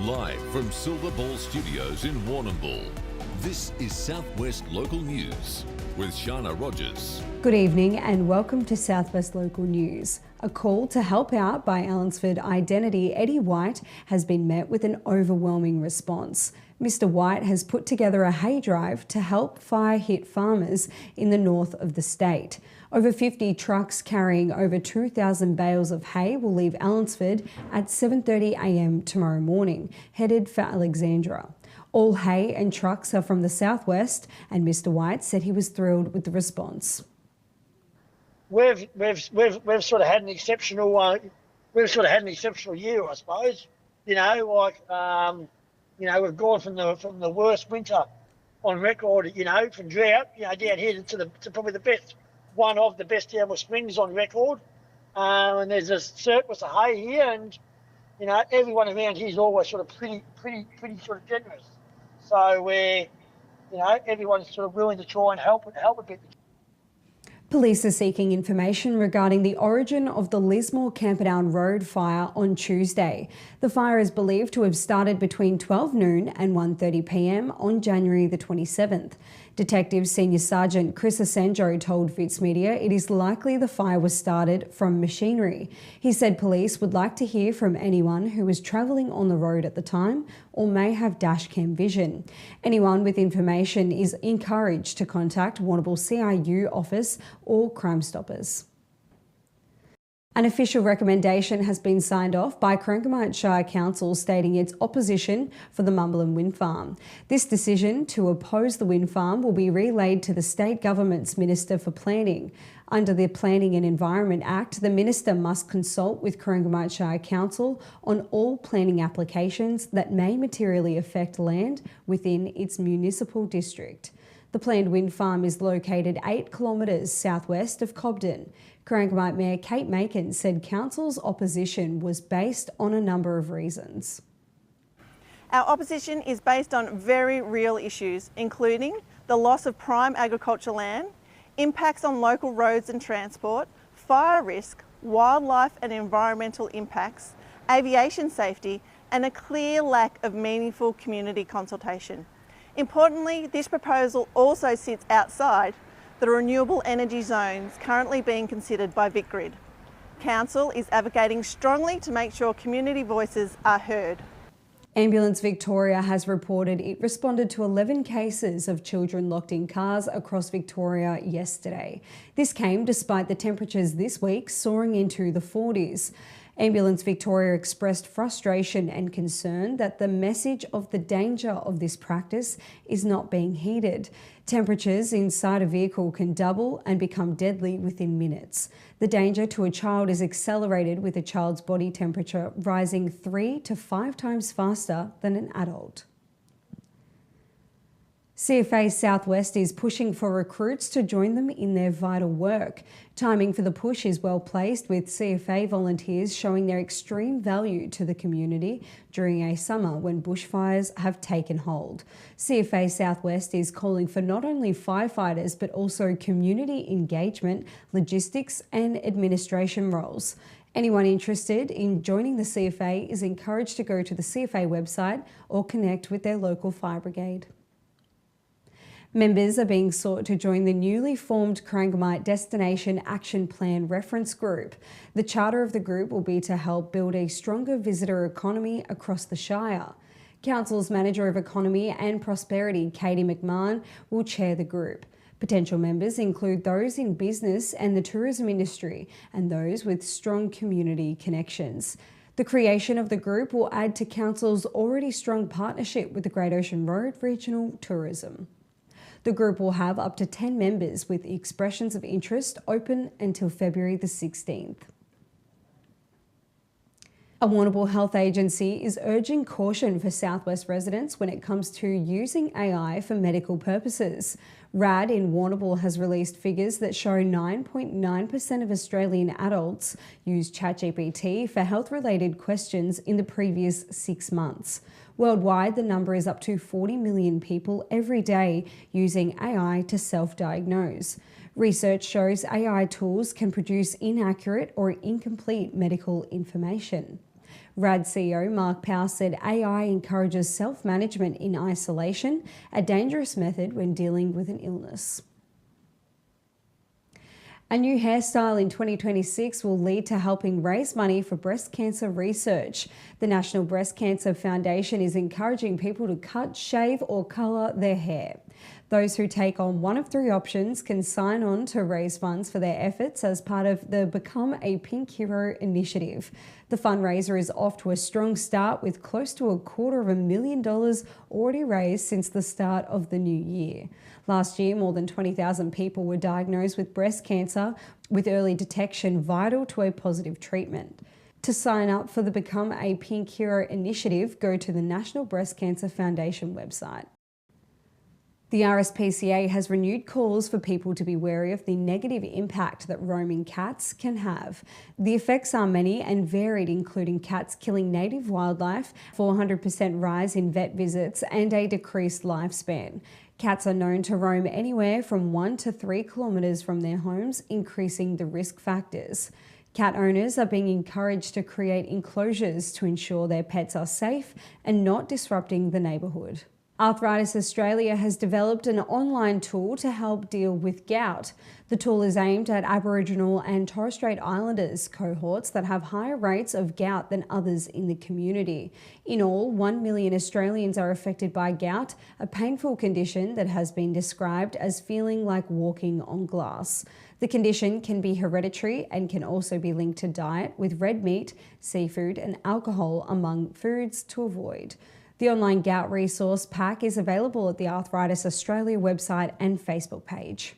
Live from Silver Ball Studios in Warrnambool, this is Southwest Local News with Sharna Rogers. Good evening and welcome to Southwest Local News. A call to help out by Allansford Identity Eddie White has been met with an overwhelming response. Mr. White has put together a hay drive to help fire-hit farmers in the north of the state. Over 50 trucks carrying over 2,000 bales of hay will leave Allansford at 7:30 a.m. tomorrow morning, headed for Alexandra. All hay and trucks are from the southwest, and Mr. White said he was thrilled with the response. We've sort of had an exceptional year, I suppose. We've gone from the worst winter on record, from drought, down here to probably the best, one of the best downward springs on record. And there's a surplus of hay here, and everyone around here is always sort of pretty sort of generous. So everyone's sort of willing to try and help a bit. Police are seeking information regarding the origin of the Lismore Camperdown Road fire on Tuesday. The fire is believed to have started between 12 noon and 1:30 p.m. on January the 27th. Detective Senior Sergeant Chris Asenjo told Fitzmedia it is likely the fire was started from machinery. He said police would like to hear from anyone who was travelling on the road at the time or may have dashcam vision. Anyone with information is encouraged to contact Warrnambool CIU office or Crime Stoppers. An official recommendation has been signed off by Corangamite Shire Council stating its opposition for the Mumbalin Wind Farm. This decision to oppose the wind farm will be relayed to the state government's Minister for Planning. Under the Planning and Environment Act, the Minister must consult with Corangamite Shire Council on all planning applications that may materially affect land within its municipal district. The planned wind farm is located 8 kilometres southwest of Cobden. Corangamite Mayor Kate Macon said Council's opposition was based on a number of reasons. Our opposition is based on very real issues, including the loss of prime agricultural land, impacts on local roads and transport, fire risk, wildlife and environmental impacts, aviation safety, and a clear lack of meaningful community consultation. Importantly, this proposal also sits outside the renewable energy zones currently being considered by VicGrid. Council is advocating strongly to make sure community voices are heard. Ambulance Victoria has reported it responded to 11 cases of children locked in cars across Victoria yesterday. This came despite the temperatures this week soaring into the 40s. Ambulance Victoria expressed frustration and concern that the message of the danger of this practice is not being heeded. Temperatures inside a vehicle can double and become deadly within minutes. The danger to a child is accelerated with a child's body temperature rising 3 to 5 times faster than an adult. CFA Southwest is pushing for recruits to join them in their vital work. Timing for the push is well placed, with CFA volunteers showing their extreme value to the community during a summer when bushfires have taken hold. CFA Southwest is calling for not only firefighters but also community engagement, logistics and administration roles. Anyone interested in joining the CFA is encouraged to go to the CFA website or connect with their local fire brigade. Members are being sought to join the newly formed Corangamite Destination Action Plan Reference Group. The charter of the group will be to help build a stronger visitor economy across the Shire. Council's Manager of Economy and Prosperity, Katie McMahon, will chair the group. Potential members include those in business and the tourism industry and those with strong community connections. The creation of the group will add to Council's already strong partnership with the Great Ocean Road Regional Tourism. The group will have up to 10 members with expressions of interest open until February the 16th. A Warrnambool Health Agency is urging caution for Southwest residents when it comes to using AI for medical purposes. RAD in Warrnambool has released figures that show 9.9% of Australian adults use ChatGPT for health-related questions in the previous 6 months. Worldwide, the number is up to 40 million people every day using AI to self-diagnose. Research shows AI tools can produce inaccurate or incomplete medical information. RAD CEO Mark Powell said AI encourages self-management in isolation, a dangerous method when dealing with an illness. A new hairstyle in 2026 will lead to helping raise money for breast cancer research. The National Breast Cancer Foundation is encouraging people to cut, shave or colour their hair. Those who take on one of three options can sign on to raise funds for their efforts as part of the Become a Pink Hero initiative. The fundraiser is off to a strong start with close to $250,000 already raised since the start of the new year. Last year, more than 20,000 people were diagnosed with breast cancer, with early detection vital to a positive treatment. To sign up for the Become a Pink Hero initiative, go to the National Breast Cancer Foundation website. The RSPCA has renewed calls for people to be wary of the negative impact that roaming cats can have. The effects are many and varied, including cats killing native wildlife, 400% rise in vet visits, and a decreased lifespan. Cats are known to roam anywhere from 1 to 3 kilometres from their homes, increasing the risk factors. Cat owners are being encouraged to create enclosures to ensure their pets are safe and not disrupting the neighbourhood. Arthritis Australia has developed an online tool to help deal with gout. The tool is aimed at Aboriginal and Torres Strait Islanders cohorts that have higher rates of gout than others in the community. In all, 1 million Australians are affected by gout, a painful condition that has been described as feeling like walking on glass. The condition can be hereditary and can also be linked to diet, with red meat, seafood and alcohol among foods to avoid. The online gout resource pack is available at the Arthritis Australia website and Facebook page.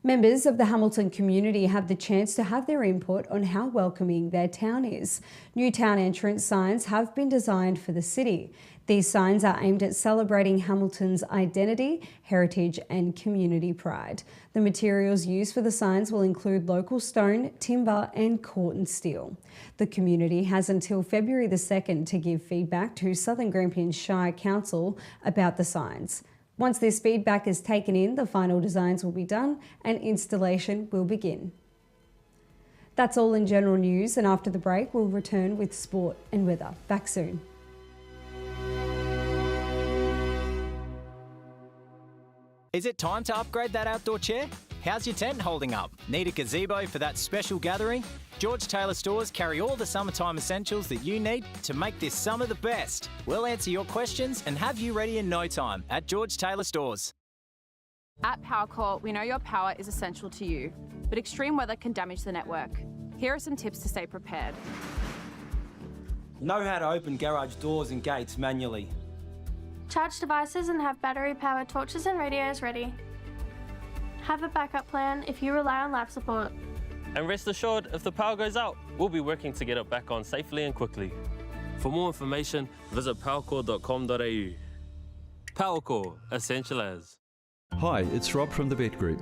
Members of the Hamilton community have the chance to have their input on how welcoming their town is. New town entrance signs have been designed for the city. These signs are aimed at celebrating Hamilton's identity, heritage and community pride. The materials used for the signs will include local stone, timber and Corten steel. The community has until February the 2nd to give feedback to Southern Grampians Shire Council about the signs. Once this feedback is taken in, the final designs will be done and installation will begin. That's all in general news, and after the break we'll return with sport and weather. Back soon. Is it time to upgrade that outdoor chair? How's your tent holding up? Need a gazebo for that special gathering? George Taylor Stores carry all the summertime essentials that you need to make this summer the best. We'll answer your questions and have you ready in no time at George Taylor Stores. At PowerCore, we know your power is essential to you, but extreme weather can damage the network. Here are some tips to stay prepared. Know how to open garage doors and gates manually. Charge devices and have battery-powered torches and radios ready. Have a backup plan if you rely on life support. And rest assured, if the power goes out, we'll be working to get it back on safely and quickly. For more information, visit powercore.com.au. PowerCore, essential as. Hi, it's Rob from the Vet Group.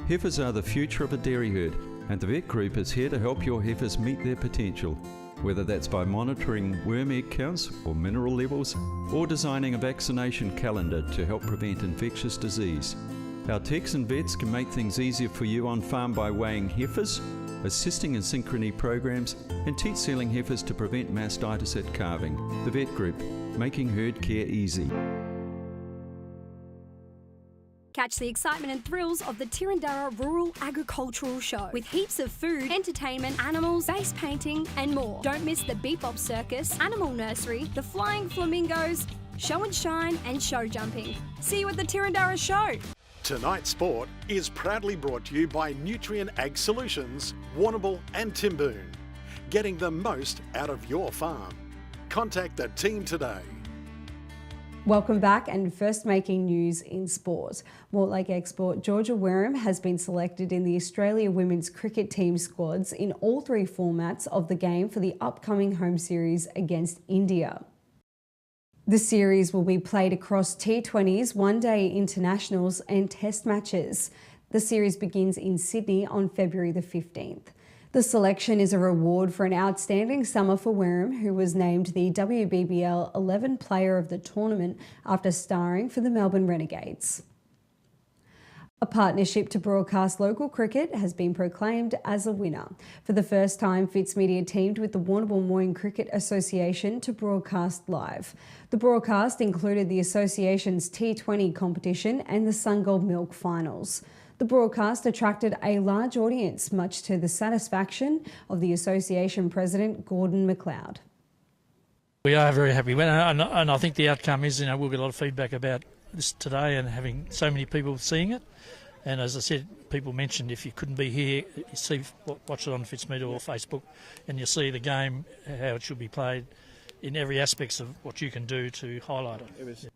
Heifers are the future of a dairy herd, and the Vet Group is here to help your heifers meet their potential, whether that's by monitoring worm egg counts or mineral levels, or designing a vaccination calendar to help prevent infectious disease. Our techs and vets can make things easier for you on farm by weighing heifers, assisting in synchrony programs, and teat sealing heifers to prevent mastitis at calving. The Vet Group, making herd care easy. Catch the excitement and thrills of the Tirrandurra Rural Agricultural Show with heaps of food, entertainment, animals, face painting and more. Don't miss the Beep Bop Circus, Animal Nursery, the Flying Flamingos, Show and Shine and show jumping. See you at the Tirrandurra Show. Tonight's sport is proudly brought to you by Nutrien Ag Solutions, Warrnambool and Timboon. Getting the most out of your farm. Contact the team today. Welcome back, and first making news in sport. Mortlake export Georgia Wareham has been selected in the Australia women's cricket team squads in all three formats of the game for the upcoming home series against India. The series will be played across T20s, one-day internationals and test matches. The series begins in Sydney on February the 15th. The selection is a reward for an outstanding summer for Wareham, who was named the WBBL 11 Player of the Tournament after starring for the Melbourne Renegades. A partnership to broadcast local cricket has been proclaimed as a winner. For the first time, Fitzmedia teamed with the Warrnambool Moyne Cricket Association to broadcast live. The broadcast included the association's T20 competition and the Sungold Milk finals. The broadcast attracted a large audience, much to the satisfaction of the association president, Gordon McLeod. We are very happy, and I think the outcome is, we'll get a lot of feedback about this today and having so many people seeing it. And as I said, people mentioned if you couldn't be here, you watch it on Fitzmedia or Facebook, and you'll see the game, how it should be played in every aspect of what you can do to highlight it.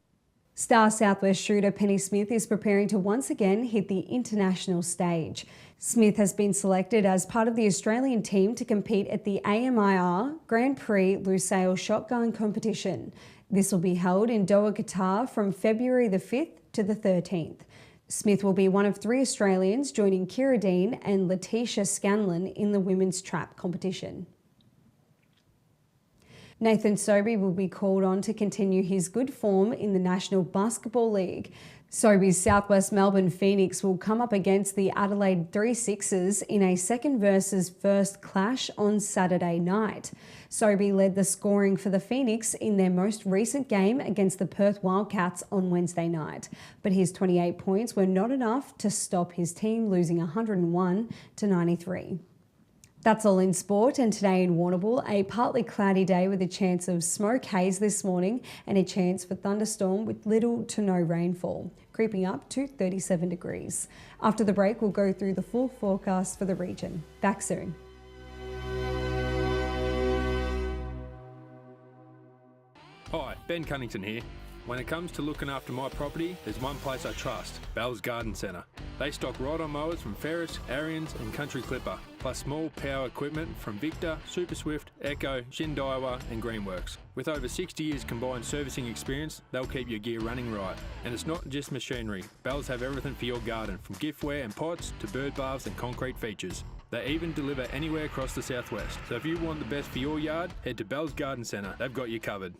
Star Southwest shooter Penny Smith is preparing to once again hit the international stage. Smith has been selected as part of the Australian team to compete at the AMIR Grand Prix Lusail Shotgun competition. This will be held in Doha, Qatar from February the 5th to the 13th. Smith will be one of 3 Australians joining Kira Dean and Letitia Scanlon in the women's trap competition. Nathan Sobey will be called on to continue his good form in the National Basketball League. Sobey's Southwest Melbourne Phoenix will come up against the Adelaide 36ers in a second versus first clash on Saturday night. Sobey led the scoring for the Phoenix in their most recent game against the Perth Wildcats on Wednesday night, but his 28 points were not enough to stop his team losing 101-93. That's all in sport, and today in Warrnambool, a partly cloudy day with a chance of smoke haze this morning and a chance for thunderstorm with little to no rainfall, creeping up to 37 degrees. After the break, we'll go through the full forecast for the region. Back soon. Hi, Ben Cunnington here. When it comes to looking after my property, there's one place I trust, Bell's Garden Centre. They stock ride-on mowers from Ferris, Ariens and Country Clipper, plus small power equipment from Victor, Super Swift, Echo, Shindaiwa and Greenworks. With over 60 years combined servicing experience, they'll keep your gear running right. And it's not just machinery. Bells have everything for your garden, from giftware and pots to bird baths and concrete features. They even deliver anywhere across the southwest. So if you want the best for your yard, head to Bell's Garden Centre. They've got you covered.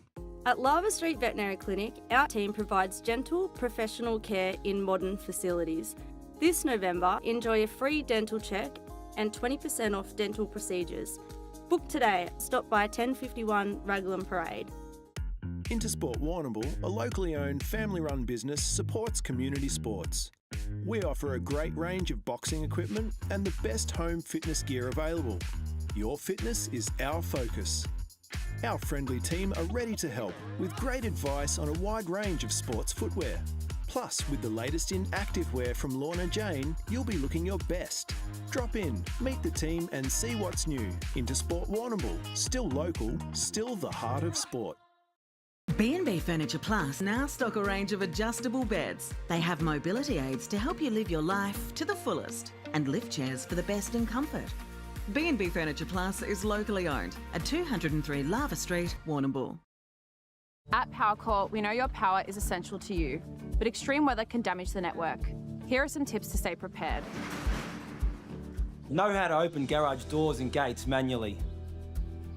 At Lava Street Veterinary Clinic, our team provides gentle, professional care in modern facilities. This November, enjoy a free dental check and 20% off dental procedures. Book today. Stop by 1051 Raglan Parade. Intersport Warrnambool, a locally owned, family-run business, supports community sports. We offer a great range of boxing equipment and the best home fitness gear available. Your fitness is our focus. Our friendly team are ready to help with great advice on a wide range of sports footwear. Plus, with the latest in activewear from Lorna Jane, you'll be looking your best. Drop in, meet the team and see what's new. Intersport Warrnambool, still local, still the heart of sport. B&B Furniture Plus now stock a range of adjustable beds. They have mobility aids to help you live your life to the fullest and lift chairs for the best in comfort. B&B Furniture Plus is locally owned at 203 Lava Street, Warrnambool. At PowerCore, we know your power is essential to you, but extreme weather can damage the network. Here are some tips to stay prepared. Know how to open garage doors and gates manually.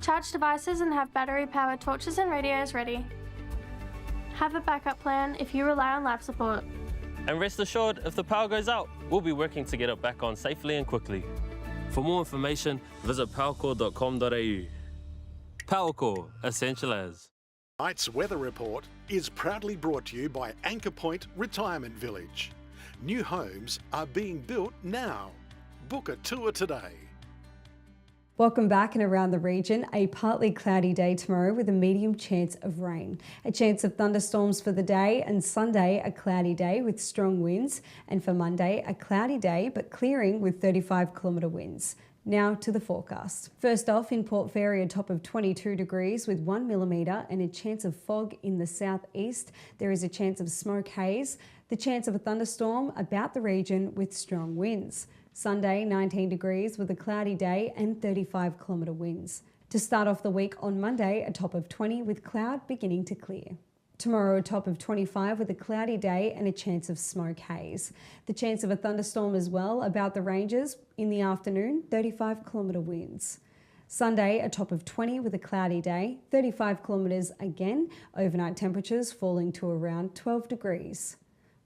Charge devices and have battery-powered torches and radios ready. Have a backup plan if you rely on life support. And rest assured, if the power goes out, we'll be working to get it back on safely and quickly. For more information, visit powercore.com.au. PowerCore, essential as. Tonight's weather report is proudly brought to you by Anchor Point Retirement Village. New homes are being built now. Book a tour today. Welcome back, and around the region, a partly cloudy day tomorrow with a medium chance of rain. A chance of thunderstorms for the day, and Sunday a cloudy day with strong winds, and for Monday a cloudy day but clearing with 35-kilometre winds. Now to the forecast. First off, in Port Fairy, a top of 22 degrees with 1 millimetre and a chance of fog in the southeast. There is a chance of smoke haze, the chance of a thunderstorm about the region with strong winds. Sunday, 19 degrees with a cloudy day and 35-kilometre winds. To start off the week on Monday, a top of 20 with cloud beginning to clear. Tomorrow, a top of 25 with a cloudy day and a chance of smoke haze. The chance of a thunderstorm as well about the ranges in the afternoon, 35-kilometre winds. Sunday, a top of 20 with a cloudy day, 35 kilometres again, overnight temperatures falling to around 12 degrees.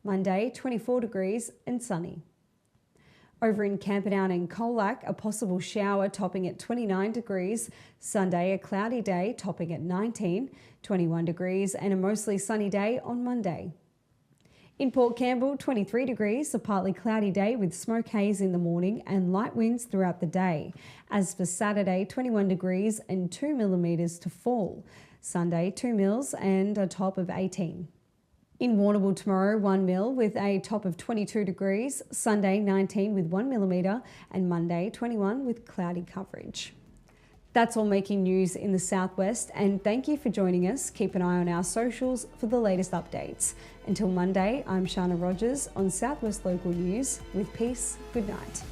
Monday 24 degrees and sunny. Over in Camperdown and Colac, a possible shower topping at 29 degrees. Sunday, a cloudy day topping at 19, 21 degrees and a mostly sunny day on Monday. In Port Campbell, 23 degrees, a partly cloudy day with smoke haze in the morning and light winds throughout the day. As for Saturday, 21 degrees and 2 millimetres to fall. Sunday, 2 mils and a top of 18. In Warrnambool tomorrow, 1 mil with a top of 22 degrees, Sunday 19 with 1 millimetre and Monday 21 with cloudy coverage. That's all making news in the southwest, and thank you for joining us. Keep an eye on our socials for the latest updates. Until Monday, I'm Sharna Rogers on Southwest Local News with peace, good night.